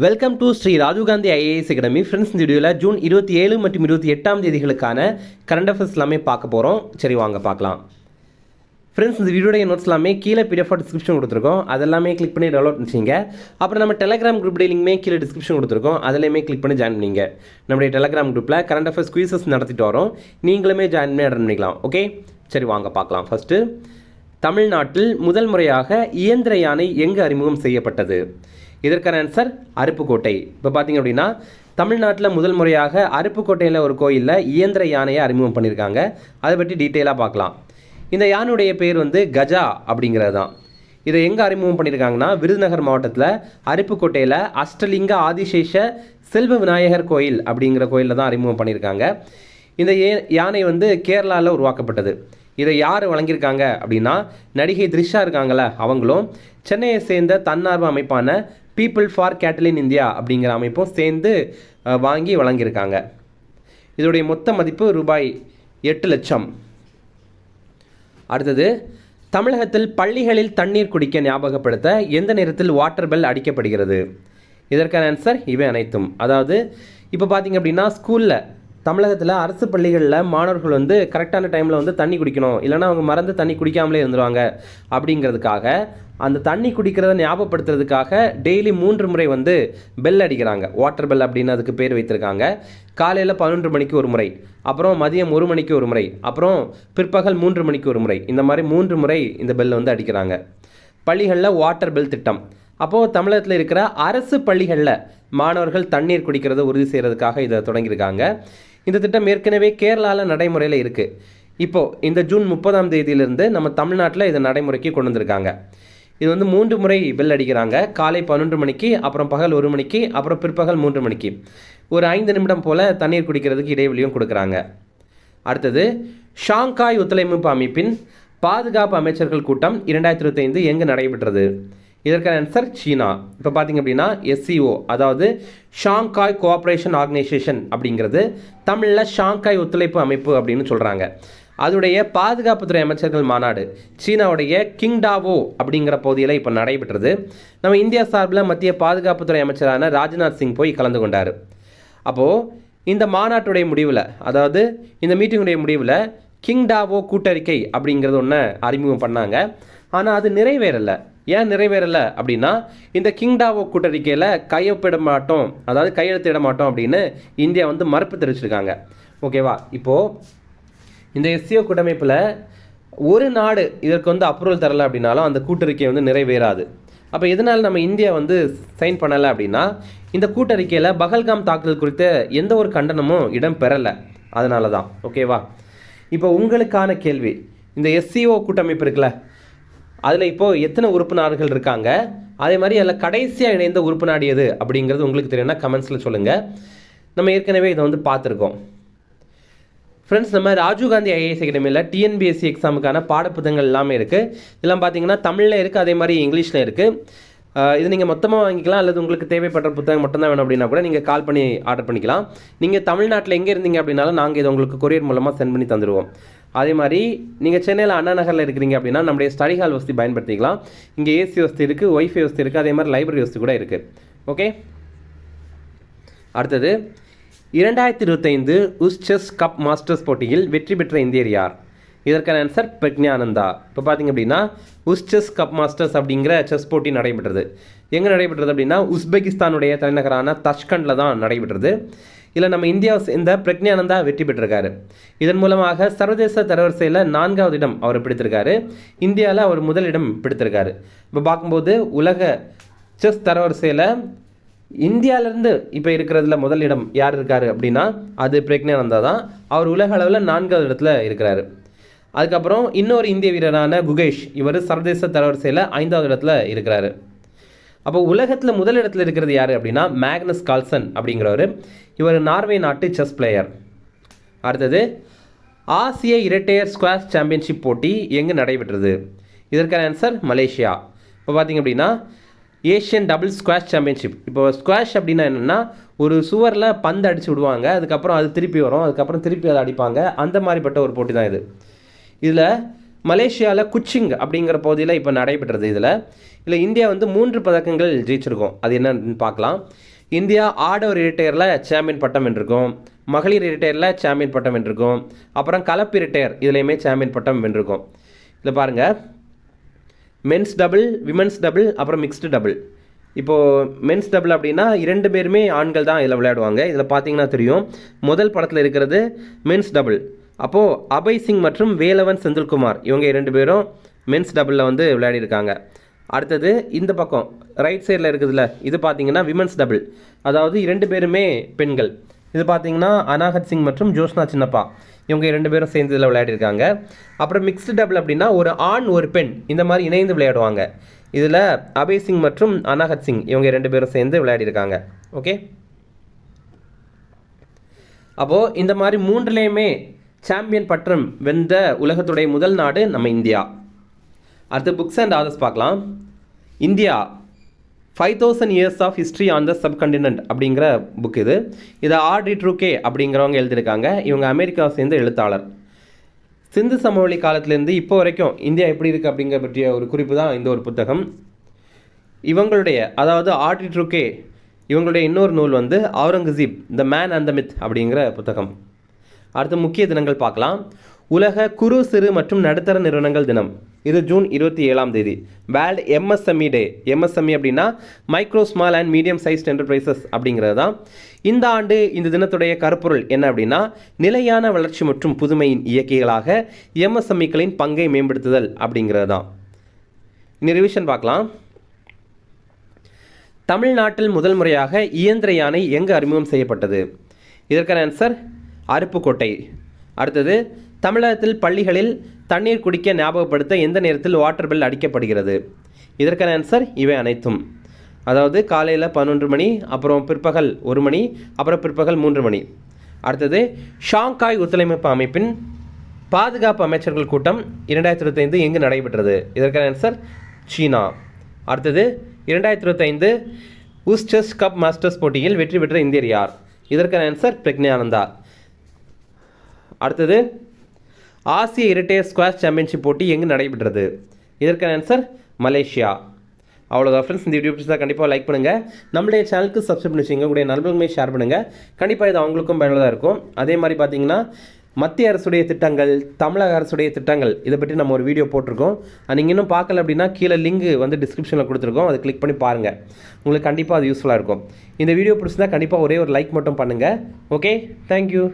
Welcome to Shri Rajiv Gandhi IAS academy. Friends, இந்த வீடியோவில் June 27 மற்றும் 28ஆம் தேதிகளுக்கான கரண்ட் அஃபேர்ஸ் எல்லாமே பார்க்க போகிறோம். சரி, வாங்க பார்க்கலாம். ஃப்ரெண்ட்ஸ், இந்த வீடியோடைய நோட்ஸ் எல்லாமே கீழே PDF டிஸ்கிரிப்ஷன் கொடுத்துருக்கோம். அதெல்லாமே கிளிக் பண்ணி டவுன்லோட் பண்ணிச்சிங்க. அப்புறம் நம்ம டெலகிராம் குரூப் லிங்க்மே கீழே டிஸ்கிரிப்ஷன் கொடுத்துருக்கோம். அதிலையுமே கிளிக் பண்ணி ஜாயின் பண்ணிங்க. நம்முடைய டெலகிராம் குரூப்பில் கரண்ட் அஃபேர்ஸ் குயிசஸ் நடத்திட்டு வரோம். நீங்களுமே ஜாயின் பண்ணி அட்டன் பண்ணிக்கலாம். ஓகே, சரி வாங்க பார்க்கலாம். ஃபஸ்ட்டு, தமிழ்நாட்டில் முதல் முறையாக இயந்திர யானை எங்கு அறிமுகம் செய்யப்பட்டது? இதற்கான ஆன்சர் அருப்புக்கோட்டை. இப்போ பார்த்தீங்க அப்படின்னா, தமிழ்நாட்டில் முதல் முறையாக அருப்புக்கோட்டையில் ஒரு கோயிலில் இயந்திர யானையை அறிமுகம் பண்ணியிருக்காங்க. அதை பற்றி டீட்டெயிலாக பார்க்கலாம். இந்த யானையுடைய பேர் கஜா அப்படிங்கிறது தான். இதை எங்கே அறிமுகம் பண்ணியிருக்காங்கன்னா, விருதுநகர் மாவட்டத்தில் அருப்புக்கோட்டையில் அஷ்டலிங்க ஆதிசேஷ செல்வ விநாயகர் கோயில் அப்படிங்கிற கோயிலில் தான் அறிமுகம் பண்ணியிருக்காங்க. இந்த யானை கேரளாவில் உருவாக்கப்பட்டது. இதை யார் வழங்கியிருக்காங்க அப்படின்னா, நடிகை த்ரிஷா இருக்காங்கள அவங்களும், சென்னையை சேர்ந்த தன்னார்வ அமைப்பான பீப்புள் ஃபார் கேட்டில் இன் இந்தியா அப்படிங்கிற அமைப்பும் சேர்ந்து வாங்கி வழங்கியிருக்காங்க. இதோடைய மொத்த மதிப்பு ரூபாய் 8 லட்சம். அடுத்தது, தமிழகத்தில் பள்ளிகளில் தண்ணீர் குடிக்க ஞாபகப்படுத்த எந்த நேரத்தில் வாட்டர் பெல் அடிக்கப்படுகிறது? இதற்கான ஆன்சர் இவை அனைத்தும். அதாவது இப்போ பார்த்தீங்க அப்படின்னா, ஸ்கூலில் தமிழகத்தில் அரசு பள்ளிகளில் மாணவர்கள் கரெக்டான டைமில் தண்ணி குடிக்கணும், இல்லைனா அவங்க மறந்து தண்ணி குடிக்காமலே இருந்துருவாங்க. அப்படிங்கிறதுக்காக அந்த தண்ணி குடிக்கிறத ஞாபகப்படுத்துறதுக்காக டெய்லி 3 முறை பெல் அடிக்கிறாங்க. வாட்டர் பெல் அப்படின்னு அதுக்கு பேர் வைத்திருக்காங்க. காலையில் 11 மணிக்கு ஒரு முறை, அப்புறம் மதியம் 1 மணிக்கு ஒரு முறை, அப்புறம் பிற்பகல் 3 மணிக்கு ஒரு முறை. இந்த மாதிரி 3 முறை இந்த பெல் அடிக்கிறாங்க. பள்ளிகளில் வாட்டர் பெல் திட்டம். அப்போது தமிழகத்தில் இருக்கிற அரசு பள்ளிகளில் மாணவர்கள் தண்ணீர் குடிக்கிறத உறுதி செய்கிறதுக்காக இதை தொடங்கியிருக்காங்க. இந்த திட்டம் ஏற்கனவே கேரளாவில் நடைமுறையில் இருக்குது. இப்போது இந்த ஜூன் 30ஆம் தேதியிலிருந்து நம்ம தமிழ்நாட்டில் இதை நடைமுறைக்கு கொண்டு வந்திருக்காங்க. இது 3 முறை பெல் அடிக்கிறாங்க. காலை 11 மணிக்கு, அப்புறம் பகல் 1 மணிக்கு, அப்புறம் பிற்பகல் 3 மணிக்கு. ஒரு 5 நிமிடம் போல் தண்ணீர் குடிக்கிறதுக்கு இடைவெளியும் கொடுக்குறாங்க. அடுத்தது, ஷாங்காய் ஒத்துழைப்பு அமைப்பின் பாதுகாப்பு அமைச்சர்கள் கூட்டம் 2025 எங்கு நடைபெற்றது? இதற்கான ஆன்சர் சீனா. இப்போ பார்த்தீங்க அப்படின்னா, SCO அதாவது ஷாங்காய் கோஆப்ரேஷன் ஆர்கனைசேஷன் அப்படிங்கிறது தமிழில் ஷாங்காய் ஒத்துழைப்பு அமைப்பு அப்படின்னு சொல்கிறாங்க. அதோடைய பாதுகாப்புத்துறை அமைச்சர்கள் மாநாடு சீனாவுடைய கிங்டாவோ அப்படிங்கிற பகுதியில் இப்போ நடைபெற்றது. நம்ம இந்தியா சார்பில் மத்திய பாதுகாப்புத்துறை அமைச்சரான ராஜ்நாத் சிங் போய் கலந்து கொண்டார். அப்போது இந்த மாநாட்டுடைய முடிவில், அதாவது இந்த மீட்டிங்குடைய முடிவில் கிங்டாவோ கூட்டறிக்கை அப்படிங்கிறது ஒன்று அறிமுகம் பண்ணாங்க. ஆனால் அது நிறைவேறலை. ஏன் நிறைவேறலை அப்படின்னா, இந்த கிங்டாவோ கூட்டறிக்கையில் கையொப்பிட மாட்டோம், அதாவது கையெழுத்திட மாட்டோம் அப்படின்னு இந்தியா மறுப்பு தெரிவிச்சிருக்காங்க. ஓகேவா? இப்போது இந்த SCO கூட்டமைப்பில் ஒரு நாடு இதற்கு அப்ரூவல் தரலை அப்படின்னாலும் அந்த கூட்டறிக்கை நிறைவேறாது. அப்போ எதனால் நம்ம இந்தியா சைன் பண்ணலை அப்படின்னா, இந்த கூட்டறிக்கையில் பகல்காம் தாக்குதல் குறித்த எந்த ஒரு கண்டனமும் இடம் பெறலை. அதனால தான். ஓகேவா? இப்போ உங்களுக்கான கேள்வி, இந்த SCO கூட்டமைப்பு இருக்குல்ல, அதில் இப்போது எத்தனை உறுப்பு நாடுகள் இருக்காங்க, அதே மாதிரி அதில் கடைசியாக இணைந்த உறுப்பு நாடு எது அப்படிங்கிறது உங்களுக்கு தெரியும்னா கமெண்ட்ஸில் சொல்லுங்கள். நம்ம ஏற்கனவே இதை பார்த்துருக்கோம். ஃப்ரெண்ட்ஸ், நம்ம ராஜீவ் காந்தி ஐஏஎஸ் அகாடமியில் TNPSC எக்ஸாமுக்கான பாடப்புத்தகங்கள் எல்லாமே இருக்குது. இதெல்லாம் பார்த்தீங்கன்னா தமிழில் இருக்குது, அதே மாதிரி இங்கிலீஷில் இருக்குது. இது நீங்கள் மொத்தமாக வாங்கிக்கலாம், அல்லது உங்களுக்கு தேவைப்படுற புத்தகம் மட்டும்தான் வேணும் அப்படின்னா கூட நீங்கள் கால் பண்ணி ஆர்டர் பண்ணிக்கலாம். நீங்கள் தமிழ்நாட்டில் எங்கே இருந்தீங்க அப்படின்னாலும் நாங்கள் இதை உங்களுக்கு கொரியர் மூலமாக சென்ட் பண்ணி தந்துடுவோம். அதே மாதிரி நீங்கள் சென்னையில் அண்ணா நகரில் இருக்கிறீங்க அப்படின்னா நம்முடைய ஸ்டடி ஹால் வசதி பயன்படுத்திக்கலாம். இங்கே AC வசதி இருக்குது, ஒய்ஃபை வசதி இருக்குது, அதே மாதிரி லைப்ரரி வசதி கூட இருக்குது. ஓகே, அடுத்தது, 2025 செஸ் கப் மாஸ்டர்ஸ் போட்டியில் வெற்றி பெற்ற இந்தியர் யார்? இதற்கான ஆன்சர் பிரக்ஞானந்தா. இப்போ பார்த்தீங்க அப்படின்னா, செஸ் கப் மாஸ்டர்ஸ் அப்படிங்கிற செஸ் போட்டி நடைபெற்றது. எங்கே நடைபெற்றது அப்படின்னா, உஸ்பெகிஸ்தானுடைய தலைநகரான தஷ்கண்டில் தான் நடைபெற்றது. இதில் நம்ம இந்தியாவை சேர்ந்த பிரக்ஞானந்தா வெற்றி பெற்றிருக்காரு. இதன் மூலமாக சர்வதேச தரவரிசையில் 4வது இடம் அவர் பிடித்திருக்காரு. இந்தியாவில் அவர் முதலிடம் பிடித்திருக்காரு. இப்போ பார்க்கும்போது உலக செஸ் தரவரிசையில் இந்தியாவிலேருந்து இப்போ இருக்கிறதுல முதலிடம் யார் இருக்கார் அப்படின்னா அது பிரக்ஞானந்தா தான். அவர் உலக அளவில் 4வது இடத்துல இருக்கிறாரு. அதுக்கப்புறம் இன்னொரு இந்திய வீரரான குகேஷ், இவர் சர்வதேச தரவரிசையில் 5வது இடத்துல இருக்கிறாரு. அப்போ உலகத்தில் முதலிடத்தில் இருக்கிறது யார் அப்படின்னா மேக்னஸ் கால்சன் அப்படிங்கிறவர். இவர் நார்வே நாட்டு செஸ் பிளேயர். அடுத்தது, ஆசிய இரட்டையர் ஸ்குவாஷ் சாம்பியன்ஷிப் போட்டி எங்கு நடைபெற்றது? இதற்கான ஆன்சர் மலேசியா. இப்போ பார்த்தீங்க அப்படின்னா, ஏஷியன் டபுள் ஸ்குவாஷ் சாம்பியன்ஷிப். இப்போ ஸ்குவாஷ் அப்படின்னா என்னென்னா, ஒரு சுவரில் பந்து அடித்து விடுவாங்க, அதுக்கப்புறம் அது திருப்பி வரும், அதுக்கப்புறம் திருப்பி அதை அடிப்பாங்க. அந்த மாதிரிப்பட்ட ஒரு போட்டி தான் இது. இதில் மலேசியாவில் குச்சிங் அப்படிங்கிற பகுதியில் இப்போ நடைபெற்றது. இதில் இந்தியா வந்து 3 பதக்கங்கள் ஜெயிச்சிருக்கோம். அது என்னன்னு பார்க்கலாம். இந்தியா ஆடவர் இரட்டையரில் சாம்பியன் பட்டம் வென்றிருக்கோம், மகளிர் இரட்டையரில் சாம்பியன் பட்டம் வென்றிருக்கோம், அப்புறம் கலப்பு இரட்டையர் இதுலேயுமே சாம்பியன் பட்டம் வென்றிருக்கோம். இதில் பாருங்கள், மென்ஸ் டபுள், விமென்ஸ் டபுள், அப்புறம் மிக்ஸ்டு டபுள். இப்போது மென்ஸ் டபுள் அப்படின்னா 2 பேருமே ஆண்கள் தான் இதில் விளையாடுவாங்க. இதில் பார்த்தீங்கன்னா தெரியும், முதல் படத்தில் இருக்கிறது மென்ஸ் டபுள். அப்போது அபய் சிங் மற்றும் வேலவன் செந்தில்குமார் இவங்க 2 பேரும் மென்ஸ் டபுளில் வந்து விளையாடிருக்காங்க. அடுத்தது இந்த பக்கம் ரைட் சைடில் இருக்குதுல்ல, இது பார்த்தீங்கன்னா விமென்ஸ் டபுள், அதாவது 2 பேருமே பெண்கள். இது பார்த்தீங்கன்னா அனாகத் சிங் மற்றும் ஜோஷ்னா சின்னப்பா இவங்க 2 பேரும் சேர்ந்து இதில் விளையாடிருக்காங்க. அப்புறம் மிக்ஸ்டு டபுள் அப்படின்னா ஒரு ஆண் ஒரு பெண் இந்த மாதிரி இணைந்து விளையாடுவாங்க. இதில் அபய் சிங் மற்றும் அனாகத் சிங் இவங்க 2 பேரும் சேர்ந்து விளையாடிருக்காங்க. ஓகே, அப்போது இந்த மாதிரி 3லேயுமே சாம்பியன் பட்டம் வென்ற உலகத்துடைய முதல் நாடு நம்ம இந்தியா. அடுத்து புக்ஸ் அண்ட் ஆதர்ஸ் பார்க்கலாம். India 5000 years of history on the subcontinent அப்படிங்கிற புக் இது. இதை ஆர்டி ட்ரூகே அப்படிங்கிறவங்க எழுதியிருக்காங்க. இவங்க அமெரிக்காவை சேர்ந்த எழுத்தாளர். சிந்து சமவெளி காலத்திலேருந்து இப்போ வரைக்கும் இந்தியா எப்படி இருக்குது அப்படிங்கிற பற்றிய ஒரு குறிப்பு தான் இந்த ஒரு புத்தகம். இவங்களுடைய, அதாவது ஆர்டி ட்ரூகே இவங்களுடைய இன்னொரு நூல் வந்து Aurangzeb the man and the myth அப்படிங்கிற புத்தகம். அடுத்து முக்கிய தினங்கள் பார்க்கலாம். உலக குறு சிறு மற்றும் நடுத்தர நிறுவனங்கள் தினம், இது ஜூன் 27 வேர்ல்டு எம்எஸ்எம்இ டே. எம்எஸ்எம்இ அப்படின்னா micro small and medium sized enterprises அப்படிங்கிறது தான். இந்த ஆண்டு இந்த தினத்துடைய கருப்பொருள் என்ன அப்படின்னா, நிலையான வளர்ச்சி மற்றும் புதுமையின் இயக்கிகளாக எம்எஸ்எம்இக்களின் பங்கை மேம்படுத்துதல் அப்படிங்கிறது தான். இன்னும் ரிவிஷன் பார்க்கலாம். தமிழ்நாட்டில் முதல் முறையாக இயந்திர யானை எங்கு அறிமுகம் செய்யப்பட்டது? இதற்கான ஆன்சர் அருப்புக்கோட்டை. அடுத்தது, தமிழகத்தில் பள்ளிகளில் தண்ணீர் குடிக்க ஞாபகப்படுத்த எந்த நேரத்தில் வாட்டர் பெல் அடிக்கப்படுகிறது? இதற்கான ஆன்சர் இவை அனைத்தும். அதாவது காலையில் 11 மணி, அப்புறம் பிற்பகல் 1 மணி, அப்புறம் பிற்பகல் 3 மணி. அடுத்தது, ஷாங்காய் ஒத்துழைப்பு அமைப்பின் பாதுகாப்பு அமைச்சர்கள் கூட்டம் 2025 எங்கு நடைபெற்றது? இதற்கான ஆன்சர் சீனா. அடுத்தது, 2025 ஊஸ்டர்ஸ் கப் மாஸ்டர்ஸ் போட்டியில் வெற்றி பெற்ற இந்தியர் யார்? இதற்கான ஆன்சர் பிரக்ஞானந்தா. அடுத்தது, ஆசிய இரட்டையர் ஸ்குவாஷ் சாம்பியன்ஷிப் போட்டி எங்கு நடைபெற்றது? இதற்கான ஆன்சர் மலேசியா. அவ்வளோதான் ஃப்ரெண்ட்ஸ், இந்த வீடியோ பிடிச்சா கண்டிப்பாக லைக் பண்ணுங்கள், நம்மளுடைய சேனலுக்கு சப்ஸ்கிரைப் பண்ணி வச்சுங்க, உங்களுடைய நண்பர்களுமே ஷேர் பண்ணுங்கள். கண்டிப்பாக இது அவங்களுக்கும் பயனுள்ளதாக இருக்கும். அதே மாதிரி பார்த்தீங்கன்னா மத்திய அரசுடைய திட்டங்கள், தமிழக அரசுடைய திட்டங்கள், இதை பற்றி நம்ம ஒரு வீடியோ போட்டிருக்கோம். நீங்கள் இன்னும் பார்க்கல அப்படின்னா கீழே லிங்க் வந்து டிஸ்கிரிப்ஷனில் கொடுத்துருக்கோம், அதை கிளிக் பண்ணி பாருங்கள். உங்களுக்கு கண்டிப்பாக அது யூஸ்ஃபுல்லாக இருக்கும். இந்த வீடியோ பிடிச்சிருந்தா கண்டிப்பாக ஒரே ஒரு லைக் மட்டும் பண்ணுங்கள். Okay, thank you.